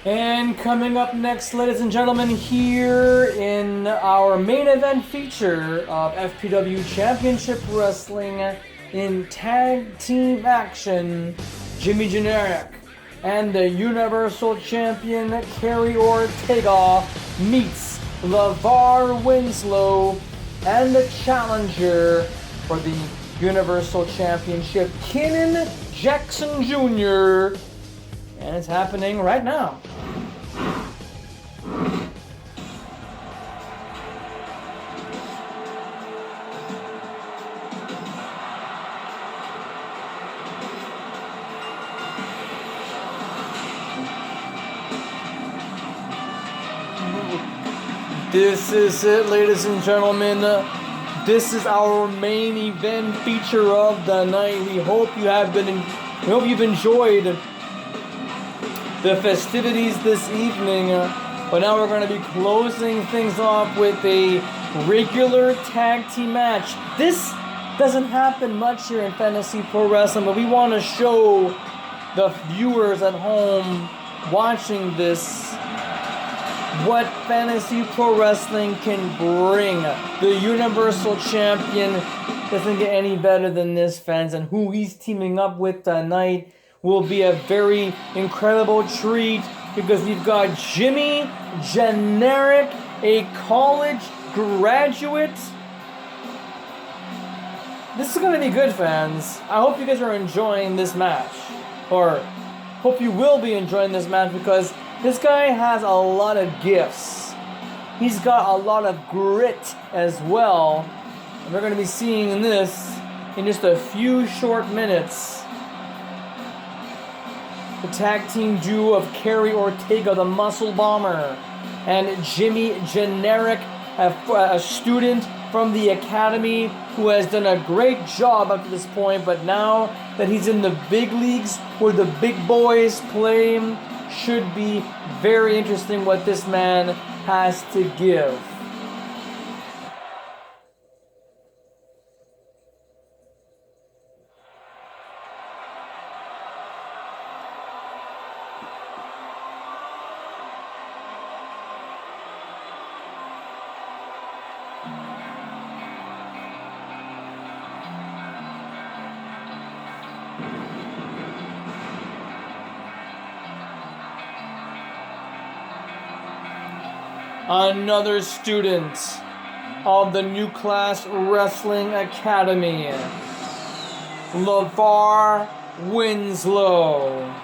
And coming up next, ladies and gentlemen, here in our main event feature of FPW Championship Wrestling in tag team action, Jimmy Generic and the Universal Champion Cary Ortega meets Levar Winslow and the challenger for the Universal Championship, Kinnon Jackson Jr., and it's happening right now. This is it, ladies and gentlemen. This is our main event feature of the night. We hope you've enjoyed the festivities this evening, but now we're going to be closing things off with a regular tag team match. This doesn't happen much here in Fantasy Pro Wrestling, but we want to show the viewers at home watching this what Fantasy Pro Wrestling can bring. The Universal Champion doesn't get any better than this, fans, and who he's teaming up with tonight will be a very incredible treat, because we've got Jimmy Generic, a college graduate. This is going to be good, fans. I hope you guys are enjoying this match, or hope you will be enjoying this match, because this guy has a lot of gifts. He's got a lot of grit as well, and we're going to be seeing this in just a few short minutes. The tag team duo of Cary Ortega, the Muscle Bomber, and Jimmy Generic, a student from the academy who has done a great job up to this point, but now that he's in the big leagues where the big boys play, should be very interesting what this man has to give. Another student of the New Class Wrestling Academy, Levar Winslow.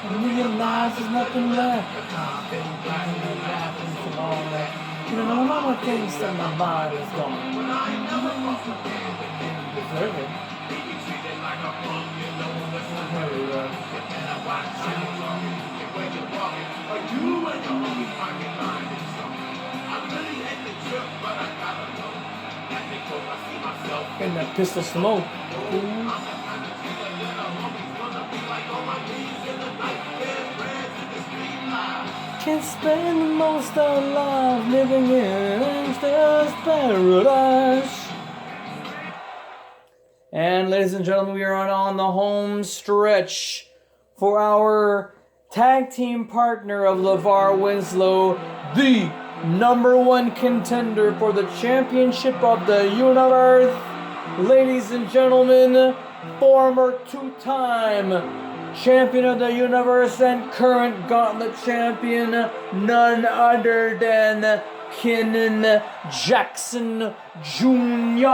I realize there's nothing left. You know, a lot of things that my mind is gone. Deserve it. And that pistol smoke. Can spend most of our life living in gangster's paradise. And ladies and gentlemen, we are on the home stretch for our tag team partner of Levar Winslow, the #1 contender for the championship of the universe. Ladies and gentlemen, former two-time champion of the universe and current gauntlet champion, none other than Kinnon Jackson Jr.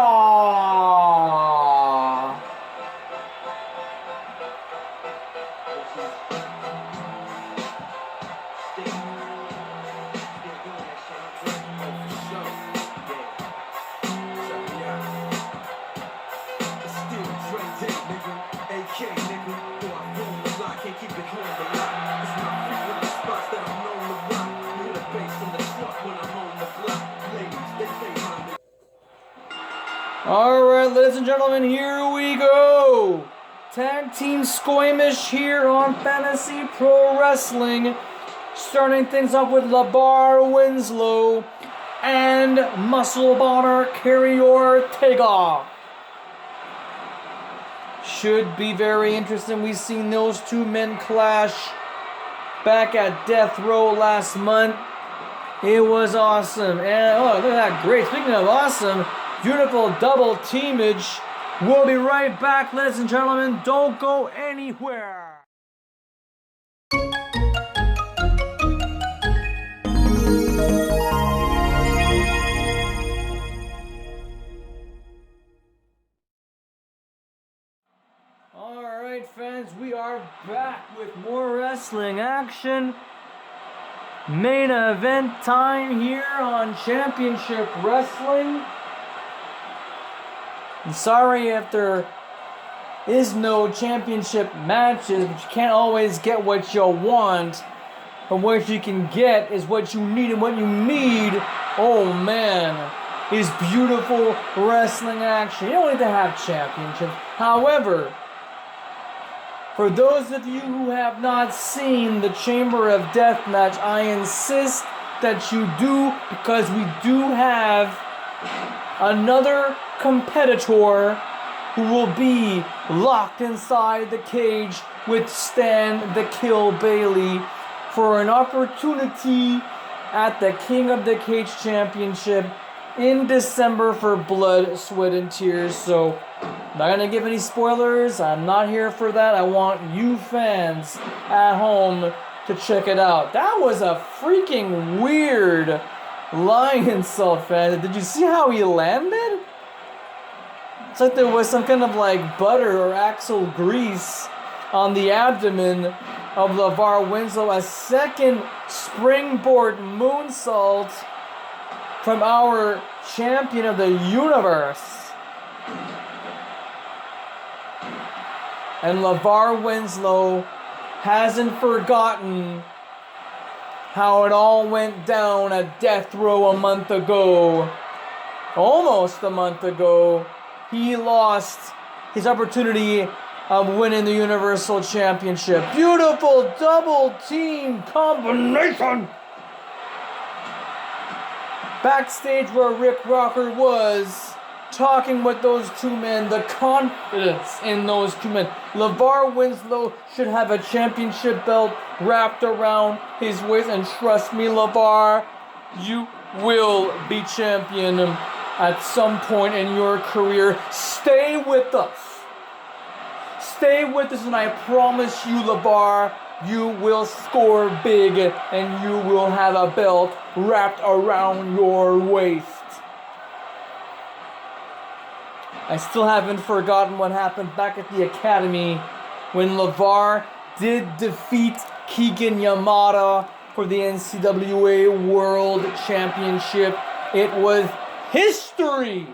Alright, ladies and gentlemen, here we go. Tag team skirmish here on Fantasy Pro Wrestling. Starting things up with Levar Winslow and Muscle Bomber Cary Ortega. should be very interesting. We've seen those two men clash back at Death Row last month. It was awesome. And oh, look at that. Great. Speaking of awesome, beautiful double teamage. We'll be right back, ladies and gentlemen. Don't go anywhere. Alright, fans, we are back with more wrestling action. Main event time here on Championship Wrestling. I'm sorry if there is no championship matches, but you can't always get what you want. But what you can get is what you need, and what you need, oh man, is beautiful wrestling action. You don't need to have championships. However, for those of you who have not seen the Chamber of Death match, I insist that you do, because we do have another competitor who will be locked inside the cage with Stan the Kill Bailey for an opportunity at the King of the Cage Championship in December for blood, sweat, and tears. So, I'm not gonna give any spoilers. I'm not here for that. I want you fans at home to check it out. That was a freaking weird lying insult, fan. Did you see how he landed? It's like there was some kind of like butter or axle grease on the abdomen of Levar Winslow. A second springboard moonsault from our champion of the universe. And Levar Winslow hasn't forgotten how it all went down at Death Row a month ago. Almost a month ago. He lost his opportunity of winning the Universal Championship. Beautiful double team combination. Backstage where Rick Rocker was talking with those two men, the confidence in those two men. Levar Winslow should have a championship belt wrapped around his waist, and trust me, Levar, you will be champion at some point in your career. Stay with us. Stay with us, and I promise you, Levar, you will score big, and you will have a belt wrapped around your waist. I still haven't forgotten what happened back at the Academy when Levar did defeat Keegan Yamada for the NCWA World Championship. It was history!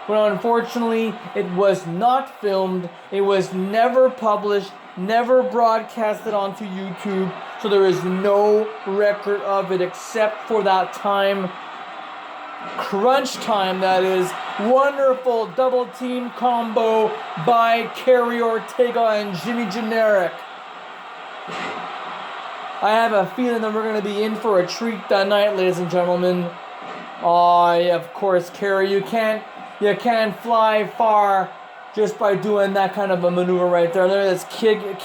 But unfortunately, it was not filmed. It was never published, never broadcasted onto YouTube. So there is no record of it except for that time. Crunch time, that is. Wonderful double team combo by Cary, Ortega, and Jimmy Generic. I have a feeling that we're going to be in for a treat that night, ladies and gentlemen. Yeah, of course, Cary, you can't fly far just by doing that kind of a maneuver right there. There's Kinnon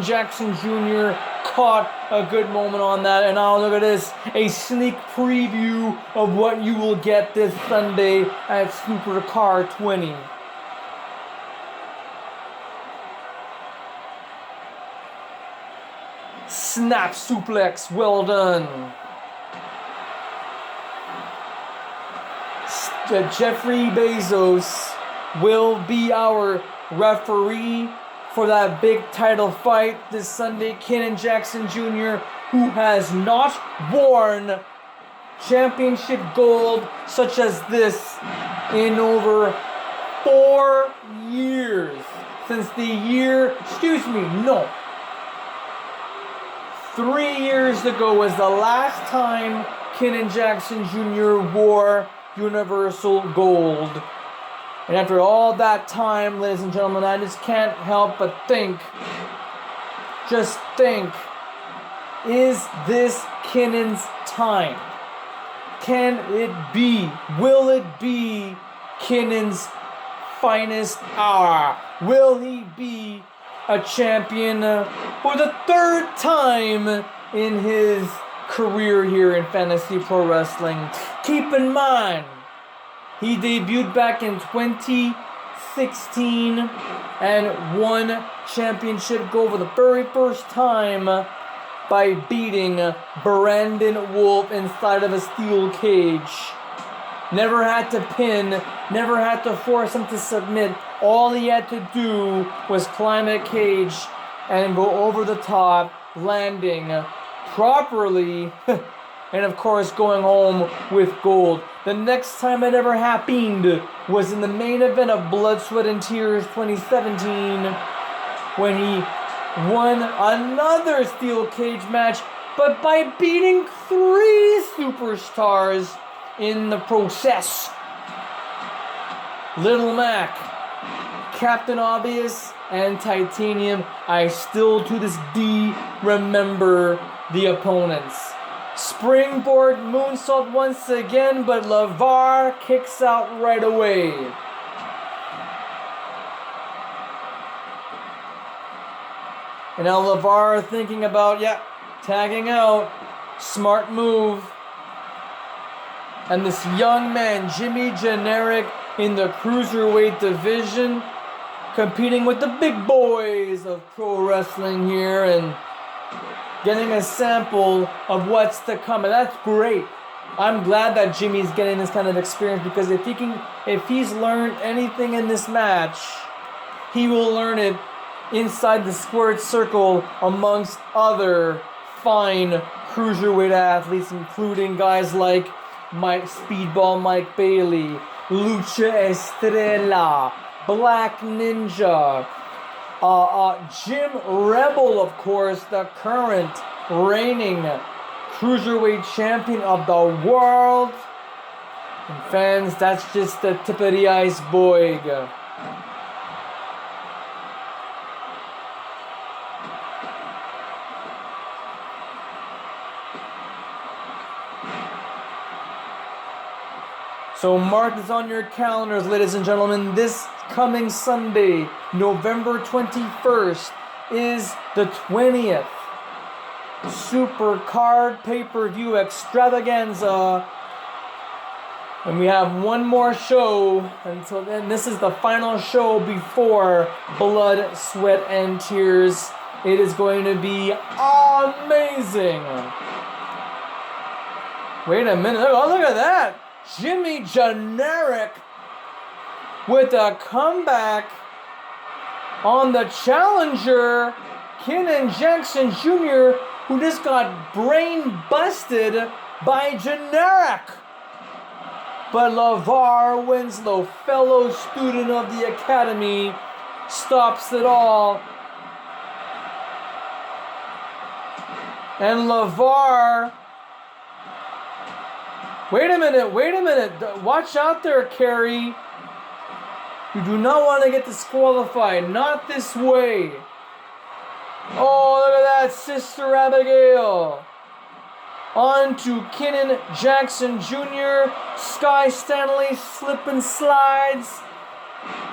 Jackson Jr. caught a good moment on that. And now look at this, a sneak preview of what you will get this Sunday at Supercar 20. Snap suplex, well done. Jeffrey Bezos will be our referee for that big title fight this Sunday. Kinnon Jackson Jr., who has not worn championship gold such as this in over 4 years. Since the year, 3 years ago was the last time Kinnon Jackson Jr. wore Universal Gold. And after all that time, ladies and gentlemen, I just can't help but think, is this Kinnon's time? Can it be, will it be Kinnon's finest hour. Will he be a champion for the third time in his career here in Fantasy Pro Wrestling? Keep in mind, he debuted back in 2016 and won championship gold for the very first time by beating Brandon Wolf inside of a steel cage. Never had to pin, never had to force him to submit. All he had to do was climb a cage and go over the top, landing properly, and of course going home with gold. The next time it ever happened was in the main event of Blood, Sweat, and Tears 2017, when he won another steel cage match, but by beating 3 superstars in the process. Little Mac, Captain Obvious, and Titanium. I still to this day remember the opponents. Springboard moonsault once again, but Levar kicks out right away. And now Levar thinking about, tagging out. Smart move. And this young man, Jimmy Generic, in the cruiserweight division, competing with the big boys of pro wrestling here and getting a sample of what's to come. And that's great. I'm glad that Jimmy's getting this kind of experience, because if he's learned anything in this match, he will learn it inside the squared circle amongst other fine cruiserweight athletes, including guys like Speedball Mike Bailey, Lucha Estrella, Black Ninja, Jim Rebel, of course, the current reigning cruiserweight champion of the world. And fans, that's just the tip of the iceberg. So mark this on your calendars, ladies and gentlemen. This coming Sunday, November 21st, is the 20th Super Card Pay-Per-View Extravaganza. And we have one more show until then. This is the final show before Blood, Sweat, and Tears. It is going to be amazing. Wait a minute. Oh, look at that. Jimmy Generic with a comeback on the challenger, Kinnon Jackson Jr., who just got brain busted by Generic. But Levar Winslow, fellow student of the academy, stops it all. And Levar... Wait a minute. Watch out there, Cary. You do not want to get disqualified. Not this way. Oh, look at that, Sister Abigail. On to Kinnon Jackson Jr. Sky Stanley slip and slides.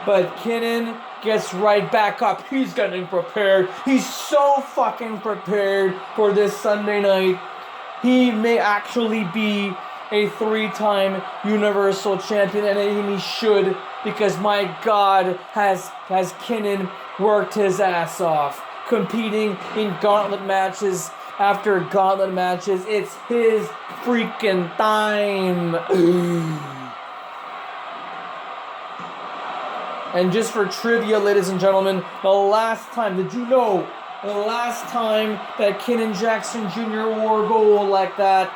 But Kinnon gets right back up. He's getting prepared. He's so fucking prepared for this Sunday night. He may actually be a 3-time Universal Champion, and he should, because my God, has Kinnon worked his ass off, competing in gauntlet matches after gauntlet matches. It's his freaking time. And just for trivia, ladies and gentlemen, the last time that Kinnon Jackson Jr. wore gold like that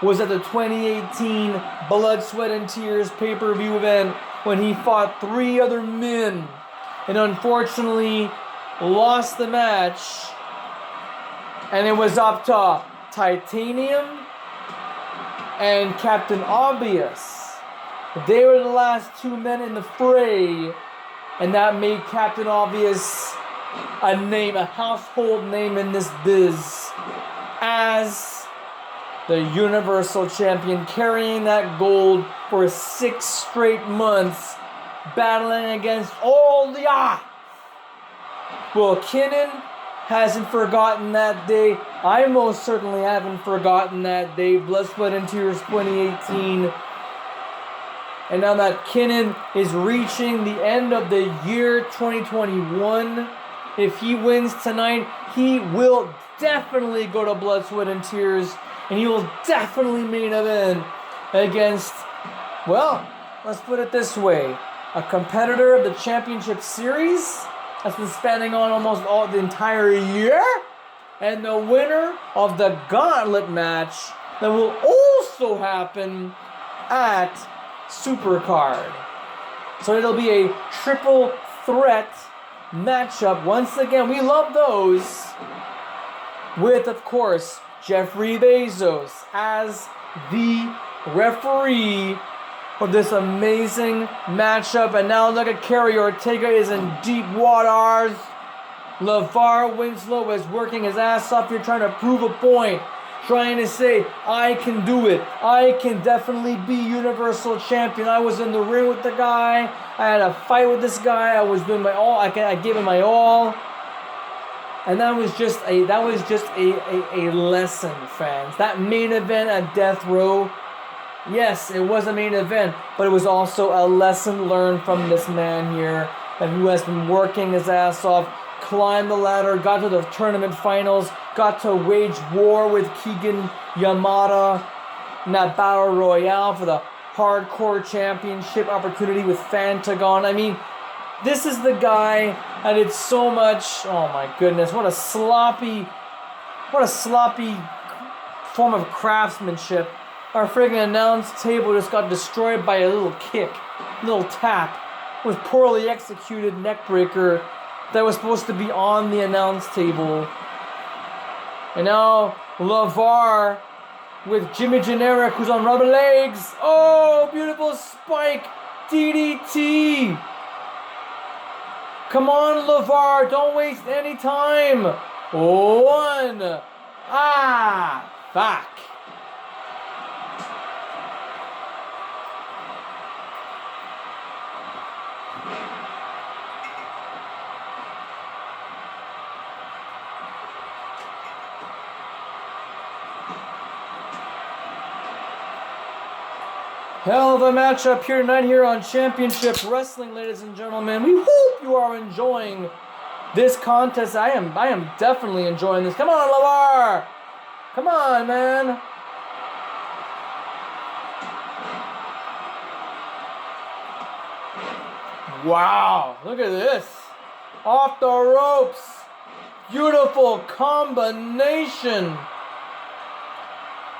was at the 2018 Blood, Sweat, and Tears pay-per-view event, when he fought 3 other men and unfortunately lost the match. And it was up to Titanium and Captain Obvious. They were the last 2 men in the fray, and that made Captain Obvious a household name in this biz as the Universal Champion, carrying that gold for 6 straight months battling against all the Well, Kinnon hasn't forgotten that day. I most certainly haven't forgotten that day. Blood, Sweat, and Tears 2018. And now that Kinnon is reaching the end of the year 2021, if he wins tonight, he will definitely go to Blood, Sweat, and Tears. And he will definitely main event against, well, let's put it this way. A competitor of the Championship Series that's been spanning on almost all the entire year. And the winner of the Gauntlet match that will also happen at Supercard. So it'll be a triple threat matchup. Once again, we love those. With, of course, Jeffrey Bezos as the referee for this amazing matchup. And now look at Cary. Ortega is in deep waters. Levar Winslow is working his ass off here trying to prove a point. Trying to say, I can do it. I can definitely be Universal Champion. I was in the ring with the guy. I had a fight with this guy. I was doing my all. I gave him my all. And that was just a lesson, fans. That main event at Death Row, yes, it was a main event, but it was also a lesson learned from this man here, and who has been working his ass off, climbed the ladder, got to the tournament finals, got to wage war with Keegan Yamada in that battle royale for the hardcore championship opportunity with Fantagon. I mean, this is the guy that did so much. Oh my goodness, what a sloppy form of craftsmanship. Our friggin' announce table just got destroyed by a little kick, little tap. It was poorly executed neckbreaker that was supposed to be on the announce table. And now Levar with Jimmy Generic, who's on rubber legs. Oh, beautiful spike DDT. Come on, Levar, don't waste any time. One. Fuck. Hell of a matchup here tonight here on Championship Wrestling, ladies and gentlemen. We hope you are enjoying this contest. I am definitely enjoying this. Come on, Levar! Come on, man! Wow, look at this. Off the ropes. Beautiful combination.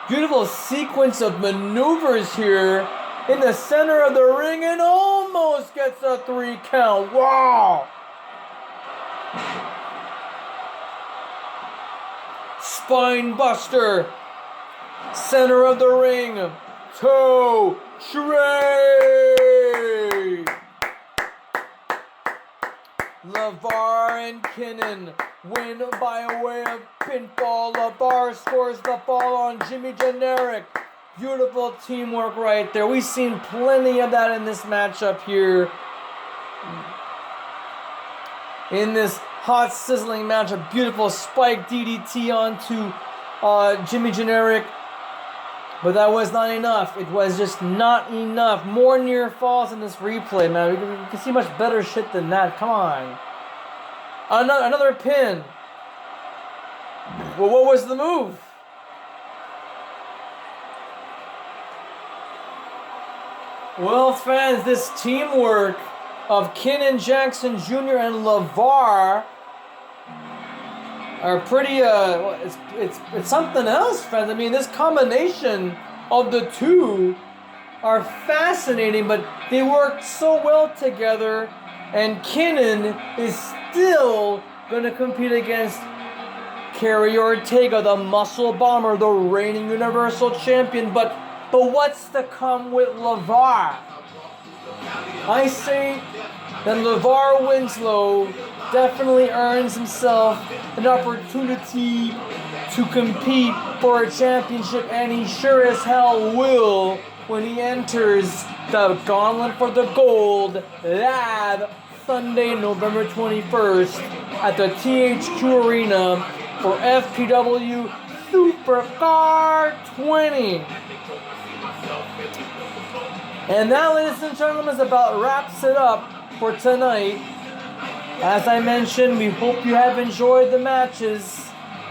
Beautiful sequence of maneuvers here in the center of the ring and almost gets a 3 count. Wow! Spine buster. Center of the ring. Toe tray. Levar and Kinnon win by way of pinfall. Levar scores the fall on Jimmy Generic. Beautiful teamwork right there. We've seen plenty of that in this matchup here. In this hot, sizzling matchup. Beautiful spike DDT onto Jimmy Generic. But that was not enough. It was just not enough. More near falls in this replay, man. We can see much better shit than that. Come on. Another pin. Well, what was the move? Well, fans, this teamwork of Kinnon, Jackson Jr. and Levar are pretty, it's something else, fans. I mean, this combination of the two are fascinating, but they work so well together, and Kinnon is still going to compete against Cary Ortega, the muscle bomber, the reigning Universal Champion, but what's to come with Levar? I say that Levar Winslow definitely earns himself an opportunity to compete for a championship, and he sure as hell will when he enters the Gauntlet for the Gold live Sunday, November 21st at the THQ Arena for FPW Supercar 20. And that, ladies and gentlemen, is about wraps it up for tonight. As I mentioned, we hope you have enjoyed the matches.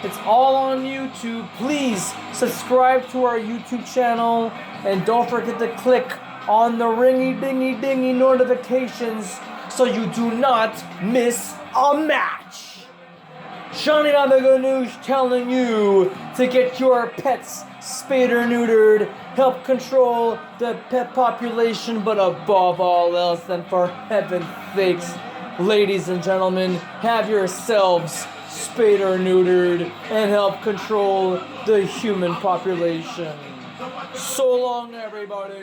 It's all on YouTube. Please subscribe to our YouTube channel and don't forget to click on the ringy-dingy-dingy notifications so you do not miss a match. Johnny Namaganoush telling you to get your pets spayed or neutered, help control the pet population, but above all else, and for heaven's sakes, ladies and gentlemen, have yourselves spayed or neutered and help control the human population. So long, everybody.